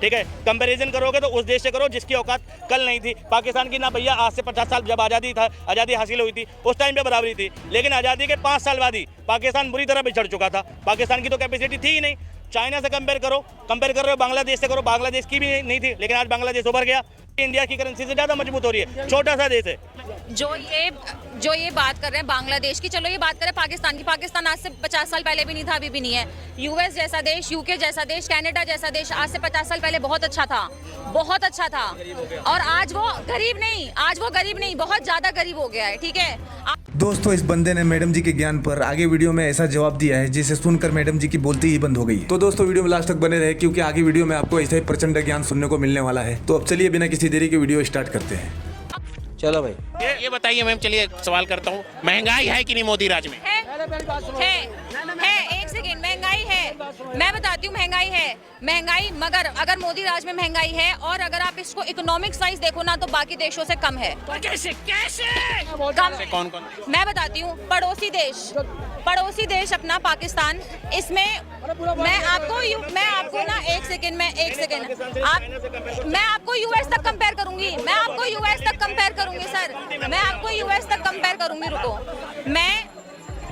ठीक है, कंपैरिजन करोगे तो उस देश से करो जिसकी औकात कल नहीं थी। पाकिस्तान की ना भैया आज से 50 साल जब आज़ादी हासिल हुई थी उस टाइम पे बराबरी थी, लेकिन आज़ादी के 5 साल बाद ही पाकिस्तान बुरी तरह बिछड़ चुका था। पाकिस्तान की तो कैपेसिटी थी ही नहीं। चाइना से कंपेयर कर रहे हो, बांग्लादेश से करो, बांग्लादेश की भी नहीं थी, लेकिन आज बांग्लादेश उभर गया। इंडिया की करेंसी से ज़्यादा मजबूत हो रही है, छोटा सा देश है। जो ये बात कर रहे हैं बांग्लादेश की, चलो ये बात करें पाकिस्तान की। पाकिस्तान आज से 50 साल पहले भी नहीं था, अभी भी नहीं है। यूएस जैसा देश, यूके जैसा देश, कनाडा जैसा देश आज से 50 साल पहले बहुत अच्छा था, बहुत अच्छा था। और आज वो गरीब नहीं, बहुत ज्यादा गरीब हो गया है। ठीक है दोस्तों, इस बंदे ने मैडम जी के ज्ञान पर आगे वीडियो में ऐसा जवाब दिया है जिसे सुनकर मैडम जी की बोलती ही बंद हो गई। तो दोस्तों, वीडियो में लास्ट तक बने रहे क्योंकि आगे वीडियो में आपको ऐसा ही प्रचंड ज्ञान सुनने को मिलने वाला है। तो अब चलिए बिना किसी देरी के वीडियो स्टार्ट करते हैं। चलो भाई, ये बताइए मैम, चलिए सवाल करता हूँ, महंगाई है कि नहीं मोदी राज में? है, एक सेकेंड, महंगाई है, मैं बताती हूँ महंगाई है, महंगाई, मगर अगर मोदी राज में महंगाई है और अगर आप इसको इकोनॉमिक साइज देखो ना तो बाकी देशों से कम है। कैसे कम? कौन मैं बताती हूँ, पड़ोसी देश अपना पाकिस्तान, इसमें मैं आपको ना एक सेकेंड मैं आपको यूएस तक कंपेयर करूंगी, सर, मैं आपको यूएस तक कंपेयर करूंगी। रुको, मैं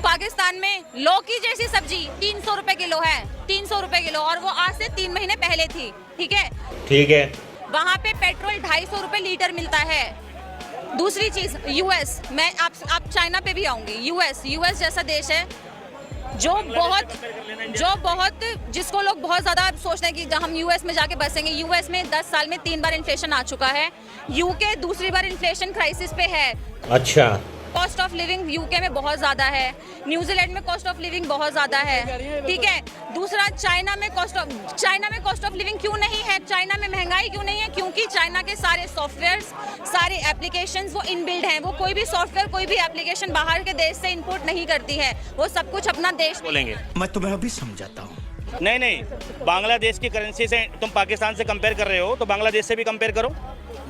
पाकिस्तान में लौकी जैसी सब्जी 300 रुपए किलो है, 300 रुपए किलो, और वो आज से 3 महीने पहले थी। ठीक है, वहाँ पे पेट्रोल 250 रुपए लीटर मिलता है। दूसरी चीज, यूएस, मैं आप चाइना पे भी आऊंगी। यूएस जैसा देश है जो बहुत जिसको लोग बहुत ज्यादा सोचते हैं कि हम यूएस में जाके बसेंगे। यूएस में 10 साल में 3 बार इन्फ्लेशन आ चुका है। यूके दूसरी बार इन्फ्लेशन क्राइसिस पे है। अच्छा, कॉस्ट ऑफ लिविंग यूके में बहुत ज्यादा है, न्यूजीलैंड में कॉस्ट ऑफ लिविंग बहुत ज्यादा है। ठीक है, दूसरा, चाइना में कॉस्ट ऑफ लिविंग क्यों नहीं है, चाइना में महंगाई क्यों नहीं है? क्योंकि चाइना के सारे सॉफ्टवेयर्स, सारे एप्लीकेशंस वो इनबिल्ड हैं। वो कोई भी सॉफ्टवेयर, कोई भी एप्लीकेशन बाहर के देश से इंपोर्ट नहीं करती है, वो सब कुछ अपना देश बोलेंगे। मैं तुम्हें अभी समझाता हूँ। नहीं, बांग्लादेश की करेंसी से तुम पाकिस्तान से कंपेयर कर रहे हो तो बांग्लादेश से भी कंपेयर करो।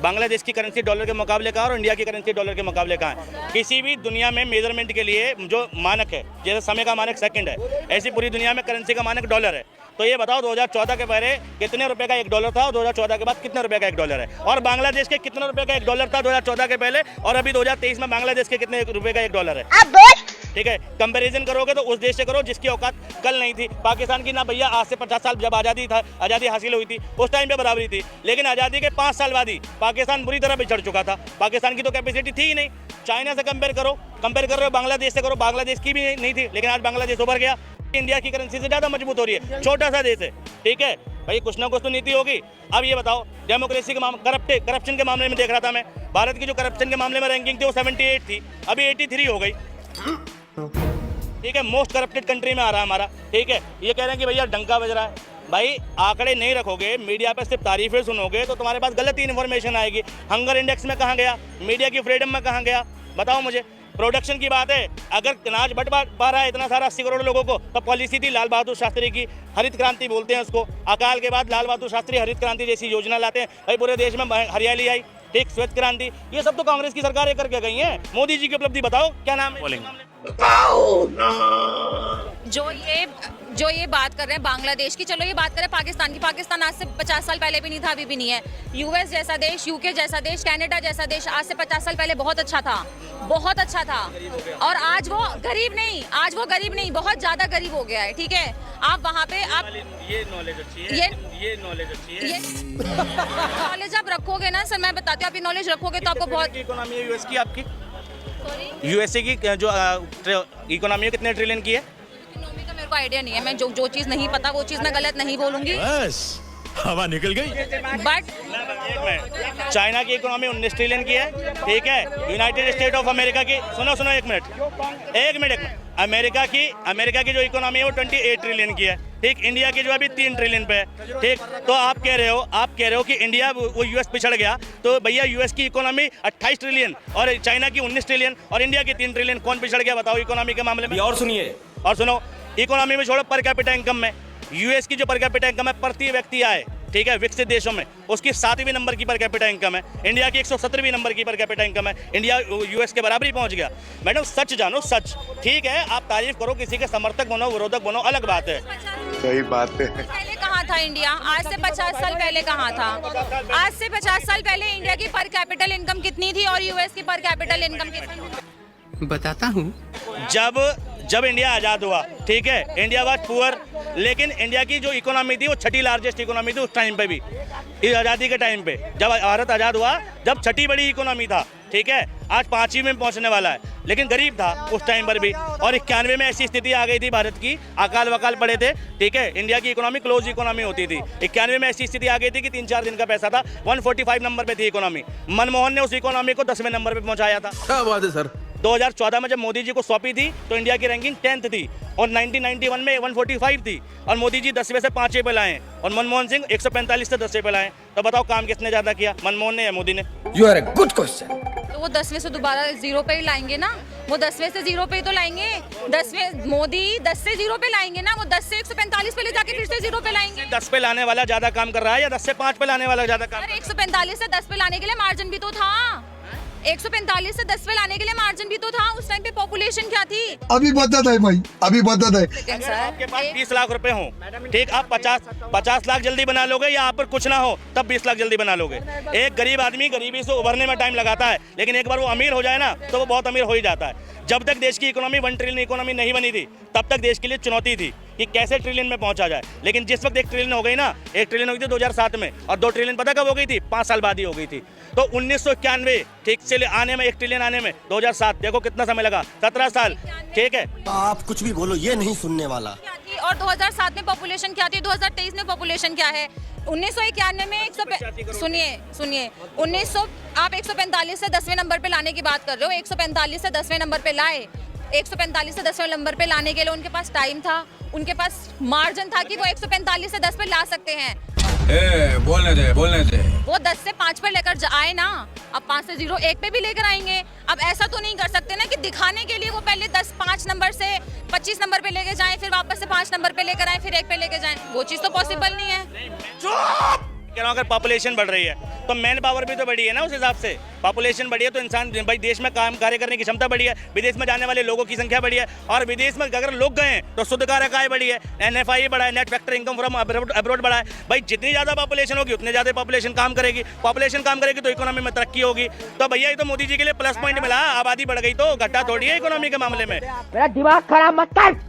बांग्लादेश की करेंसी डॉलर के मुकाबले कहाँ और इंडिया की करेंसी डॉलर के मुकाबले कहाँ है? किसी भी दुनिया में मेजरमेंट के लिए जो मानक है, जैसे समय का मानक सेकंड है, ऐसी पूरी दुनिया में करेंसी का मानक डॉलर है। तो ये बताओ 2014 के पहले कितने रुपए का $1 था और 2014 के बाद कितने रुपए का $1 है? और बांग्लादेश के कितने रुपए का $1 था 2014 के पहले और अभी 2023 में बांग्लादेश के कितने रुपए का $1 है? ठीक है, कंपैरिजन करोगे तो उस देश से करो जिसकी औकात कल नहीं थी। पाकिस्तान की ना भैया आज से 50 साल जब आज़ादी हासिल हुई थी उस टाइम पे बराबरी थी, लेकिन आज़ादी के 5 साल बाद ही पाकिस्तान बुरी तरह बिछड़ चुका था। पाकिस्तान की तो कैपेसिटी थी ही नहीं। चाइना से कंपेयर कर रहे हो, बांग्लादेश से करो, बांग्लादेश की भी नहीं थी, लेकिन आज बांग्लादेश उभर गया। इंडिया की करेंसी से ज़्यादा मजबूत हो रही है, छोटा सा देश है। ठीक है भाई, कुछ ना कुछ तो नीति होगी। अब ये बताओ, डेमोक्रेसी के करप्शन के मामले में देख रहा था मैं, भारत की जो करप्शन के मामले में रैंकिंग थी वो 78 थी, अभी 83 हो गई। ठीक है, मोस्ट करप्टेड कंट्री में आ रहा है हमारा। ठीक है, ये कह रहे हैं कि भैया डंका बज रहा है। भाई आंकड़े नहीं रखोगे, मीडिया पे सिर्फ तारीफें सुनोगे तो तुम्हारे पास गलत इन्फॉर्मेशन आएगी। हंगर इंडेक्स में कहाँ गया, मीडिया की फ्रीडम में कहाँ गया, बताओ मुझे। प्रोडक्शन की बात है, अगर अनाज बट पा रहा है इतना सारा 80 करोड़ लोगों को, तो पॉलिसी थी लाल बहादुर शास्त्री की, हरित क्रांति बोलते हैं उसको। अकाल के बाद लाल बहादुर शास्त्री हरित क्रांति जैसी योजना लाते हैं, भाई पूरे देश में हरियाली आई। ठीक, श्वेत क्रांति, ये सब तो कांग्रेस की सरकारें करके गई हैं। मोदी जी की उपलब्धि बताओ, क्या नाम है? बोलेंगे। जो ये बात कर रहे हैं बांग्लादेश की, चलो ये बात करें पाकिस्तान की। पाकिस्तान आज से 50 साल पहले भी नहीं था, अभी भी नहीं है। यूएस जैसा देश, यूके जैसा देश, कनाडा जैसा देश आज से 50 साल पहले बहुत अच्छा था, बहुत अच्छा था। और आज वो गरीब नहीं, बहुत ज्यादा गरीब हो गया है। ठीक है, आप वहाँ पे ये नॉलेज अच्छी है, ये नॉलेज अच्छी है। नॉलेज आप रखोगे ना सर, मैं बताती हूँ, आप ये नॉलेज रखोगे तो आपको बहुत। इकोनॉमी है यूएस की, आपकी यूएसए की जो इकोनॉमी है कितने ट्रिलियन की है? इकोनॉमी का मेरे को आइडिया नहीं है, मैं जो चीज़ नहीं पता वो चीज़ मैं गलत नहीं बोलूंगी। बस हवा निकल गई। बट चाइना की इकोनॉमी 19 ट्रिलियन की है। ठीक है, यूनाइटेड स्टेट ऑफ अमेरिका की, सुनो एक मिनट, अमेरिका की जो इकोनॉमी है वो 28 ट्रिलियन की है। ठीक, इंडिया की जो अभी 3 ट्रिलियन पे है। ठीक, तो आप कह रहे हो कि इंडिया वो यूएस पिछड़ गया, तो भैया यूएस की इकोनॉमी 28 ट्रिलियन और चाइना की 19 ट्रिलियन और इंडिया की 3 ट्रिलियन, कौन पिछड़ गया बताओ इकोनॉमी के मामले में? और सुनिए, और सुनो, इकोनॉमी में छोड़ो, पर कैपिटा इनकम में यूएस की जो पर कैपिटा इनकम है प्रति व्यक्ति आय ठीक है, विकसित देशों में उसकी 7वीं नंबर की पर कैपिटा इनकम है, इंडिया की 117वीं नंबर की पर कैपिटा इनकम है, इंडिया यूएस के बराबर ही पहुंच गया। मैडम सच जानो, सच। ठीक है, आप तारीफ करो, किसी के समर्थक बनो, विरोधक बनो, अलग बात है। सही बात है। पहले कहाँ था इंडिया? आज से 50 साल पहले कहाँ था? आज से 50 साल पहले इंडिया की पर कैपिटल इनकम कितनी थी और यूएस की पर कैपिटल इनकम कितनी थी? बताता हूँ। जब इंडिया आज़ाद हुआ, ठीक है, इंडिया वाज पुअर, लेकिन इंडिया की जो इकोनॉमी थी वो छठी लार्जेस्ट इकोनॉमी थी उस टाइम पे भी, इस आज़ादी के टाइम पे। जब भारत आज़ाद हुआ, जब छठी बड़ी इकोनॉमी था, ठीक है, आज 5वीं में पहुंचने वाला है, लेकिन गरीब था उस टाइम पर भी। और 91 में ऐसी स्थिति आ गई थी भारत की, अकाल वकाल पड़े थे, ठीक है, इंडिया की इकोनॉमी क्लोज इकोनॉमी होती थी। 91 में ऐसी स्थिति आ गई थी कि 3-4 दिन का पैसा था, 145 नंबर पे थी इकोनॉमी। मनमोहन ने उस इकोनॉमी को 10वें नंबर पे पहुंचाया था। क्या बात है सर। 2014 में जब मोदी जी को सौंपी थी तो इंडिया की रैंकिंग 10th थी और 1991 में 145 थी, और मोदी जी 10वें से 5वें पे लाए और मनमोहन सिंह 145 से 10वें पे लाए। तो बताओ काम किसने ज़्यादा किया, मनमोहन ने या मोदी ने? You are a good question. तो वो 10वें से दोबारा 0 पे ही लाएंगे ना, वो 10वें से 0 पे ही तो लाएंगे। 10वें मोदी 10 से 0 पे लाएंगे ना, वो 10 से 145 पे ले जाके फिर से 0 पे लाएंगे। 10 पे लाने वाला ज़्यादा काम कर रहा है या 10 से 5 पे लाने वाला ज़्यादा काम? 145 से 10 पे लाने के लिए मार्जिन भी तो था। 145 से 10 पे लाने के लिए मार्जिन भी तो था। उस टाइम पे पॉपुलेशन क्या थी? अभी बदत है भाई, अभी बदत है। लेकिन सर आपके पास 20 लाख रुपए हो, ठीक, आप 50 लाख जल्दी बना लोगे, या आप पर कुछ ना हो तब 20 लाख जल्दी बना लोगे? एक गरीब आदमी गरीबी से उभरने में टाइम लगाता है, लेकिन एक बार वो अमीर हो जाए ना तो वो बहुत अमीर हो ही जाता है। जब तक देश की इकोनॉमी 1 ट्रिलियन इकोनॉमी नहीं बनी थी, तब तक देश के लिए चुनौती थी कि कैसे ट्रिलियन में पहुंचा जाए। लेकिन जिस वक्त 1 ट्रिलियन हो गई ना, 1 ट्रिलियन हो गई थी 2007 में, और 2 ट्रिलियन पता कब हो गई थी? 5 साल बाद ही हो गई थी। तो 1991 ठीक से आने में 1 ट्रिलियन आने में 2007, देखो कितना समय लगा, 17 साल, ठीक है। आप कुछ भी बोलो, ये नहीं सुनने वाला। क्या थी? और 2007 में पॉपुलेशन क्या थी? 2023 में पॉपुलेशन क्या है? 1991 में 100 सुनिए 1900 आप 145 से 10वें नंबर पे लाने की बात कर रहे हो। 145 से 10वें नंबर पे लाए, 145 से 10वें नंबर पे लाने के लिए उनके पास टाइम था, उनके पास मार्जिन था कि वो 145 से 10 पे ला सकते हैं। बोलने दे। वो 10 से 5 पे लेकर आए ना, अब 5 से 0 1 पे भी लेकर आएंगे। अब ऐसा तो नहीं कर सकते ना कि दिखाने के लिए वो पहले 5 नंबर से 25 नंबर पे लेके जाएं, फिर वापस से 5 नंबर पे लेकर आए, फिर 1 पे लेके जाएं। वो चीज़ तो पॉसिबल नहीं है। अगर पॉपुलेशन बढ़ रही है तो मैन पावर भी तो बढ़ी है ना, उस हिसाब से पॉपुलेशन बढ़ी है तो इंसान भाई देश में काम कार्य करने की क्षमता बढ़ी है, विदेश में जाने वाले लोगों की संख्या बढ़ी है, और विदेश में अगर लोग गए हैं तो शुद्ध कारक आय बढ़ी है, NFI बढ़ा है, net factor income from abroad बढ़ा है। भाई जितनी ज़्यादा पॉपुलेशन होगी उतनी ज़्यादा पॉपुलेशन काम करेगी तो इकोनॉमी में तरक्की होगी। तो भैया ये तो मोदी जी के लिए प्लस पॉइंट मिला, आबादी बढ़ गई तो घाटा थोड़ी है इकोनॉमी के मामले में। मेरा दिमाग खराब मत कर।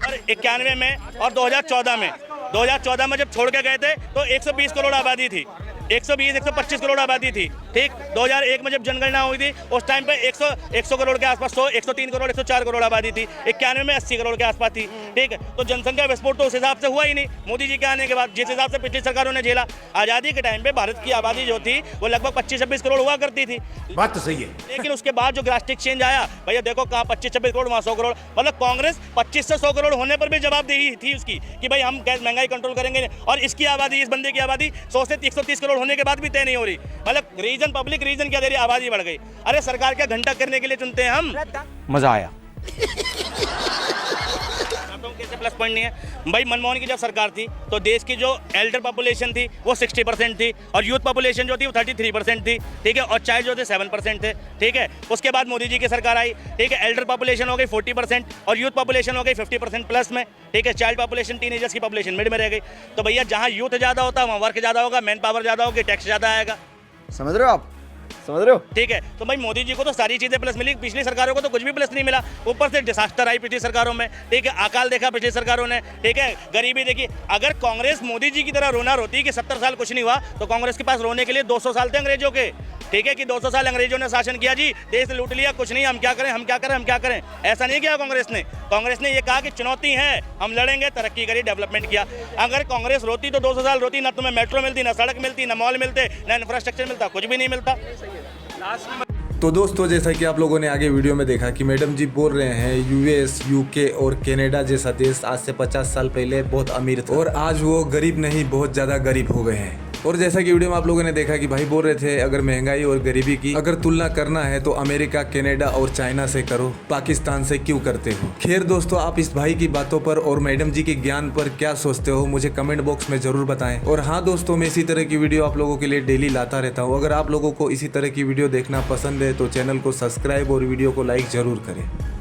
और 91 में और 2014 में जब छोड़ के गए थे तो 120 करोड़ आबादी थी, 125 करोड़ आबादी थी, ठीक। 2001 में जब जनगणना हुई थी उस टाइम पे 100 करोड़ के आसपास, 103 करोड़ 104 करोड़ आबादी थी। 91 में 80 करोड़ के आसपास थी, ठीक है। तो जनसंख्या विस्फोट तो उस हिसाब से हुआ ही नहीं मोदी जी के आने के बाद, जिस हिसाब से पिछली सरकारों ने झेला। आज़ादी के टाइम पे भारत की आबादी जो थी वो लगभग 25-26 करोड़ हुआ करती थी। बात तो सही है। लेकिन उसके बाद जो ड्रास्टिक चेंज आया, भैया देखो कहाँ 25-26 करोड़, वहाँ 100 करोड़। मतलब कांग्रेस 25 से 100 करोड़ होने पर भी जवाबदेही थी उसकी कि भाई हम गैस महंगाई कंट्रोल करेंगे, और इसकी आबादी, इस बंदे की आबादी 100 से 130 करोड़ होने के बाद भी तय नहीं हो रही। मतलब रीजन, पब्लिक रीजन क्या दे रही, आबादी बढ़ गई। अरे सरकार क्या घंटा करने के लिए चुनते हैं हम? मजा आया। कैसे प्लस पॉइंट नहीं है भाई? मनमोहन की जब सरकार थी तो देश की जो एल्डर पॉपुलेशन थी वो 60% थी, और यूथ पॉपुलेशन जो थी वो 33% थी, ठीक है, और चाइल्ड जो थे 7% थे, ठीक है। उसके बाद मोदी जी की सरकार आई, ठीक है, एल्डर पॉपुलेशन हो गई 40% और यूथ पॉपुलेशन हो गई 50% प्लस में, ठीक है। चाइल्ड पॉपुलेशन, टीनेजर्स की पॉपुलेशन मिड में रह गई। तो भैया जहाँ यूथ ज़्यादा होता है वहाँ वर्क ज़्यादा होगा, मैन पावर ज़्यादा होगी, टैक्स ज़्यादा आएगा। समझ रहे हो आप? समझ रहे हो? ठीक है। तो भाई मोदी जी को तो सारी चीजें प्लस मिली, पिछली सरकारों को तो कुछ भी प्लस नहीं मिला। ऊपर से डिजास्टर आई पिछली सरकारों में, ठीक है, अकाल देखा पिछली सरकारों ने, ठीक है, गरीबी देखी। अगर कांग्रेस मोदी जी की तरह रोना रोती कि 70 साल कुछ नहीं हुआ, तो कांग्रेस के पास रोने के लिए 200 साल थे अंग्रेजों के, ठीक है, कि 200 साल अंग्रेजों ने शासन किया जी, देश लूट लिया, कुछ नहीं, हम क्या करें। ऐसा नहीं किया कांग्रेस ने ये कहा कि चुनौती है, हम लड़ेंगे, तरक्की करी, डेवलपमेंट किया। अगर कांग्रेस रोती तो 200 साल रोती, ना तुम्हें मेट्रो मिलती, ना सड़क मिलती, ना मॉल मिलते, ना इंफ्रास्ट्रक्चर मिलता, कुछ भी नहीं मिलता। तो दोस्तों जैसा कि आप लोगों ने आगे वीडियो में देखा कि मैडम जी बोल रहे हैं यूएस, यूके और कनाडा जैसा देश आज से 50 साल पहले बहुत अमीर था और आज वो गरीब नहीं बहुत ज़्यादा गरीब हो गए हैं। और जैसा कि वीडियो में आप लोगों ने देखा कि भाई बोल रहे थे अगर महंगाई और गरीबी की अगर तुलना करना है तो अमेरिका, कनाडा और चाइना से करो, पाकिस्तान से क्यों करते हो। खैर दोस्तों, आप इस भाई की बातों पर और मैडम जी के ज्ञान पर क्या सोचते हो मुझे कमेंट बॉक्स में जरूर बताएं। और हाँ दोस्तों, मैं इसी तरह की वीडियो आप लोगों के लिए डेली लाता रहता हूँ। अगर आप लोगों को इसी तरह की वीडियो देखना पसंद है तो चैनल को सब्सक्राइब और वीडियो को लाइक जरूर करें।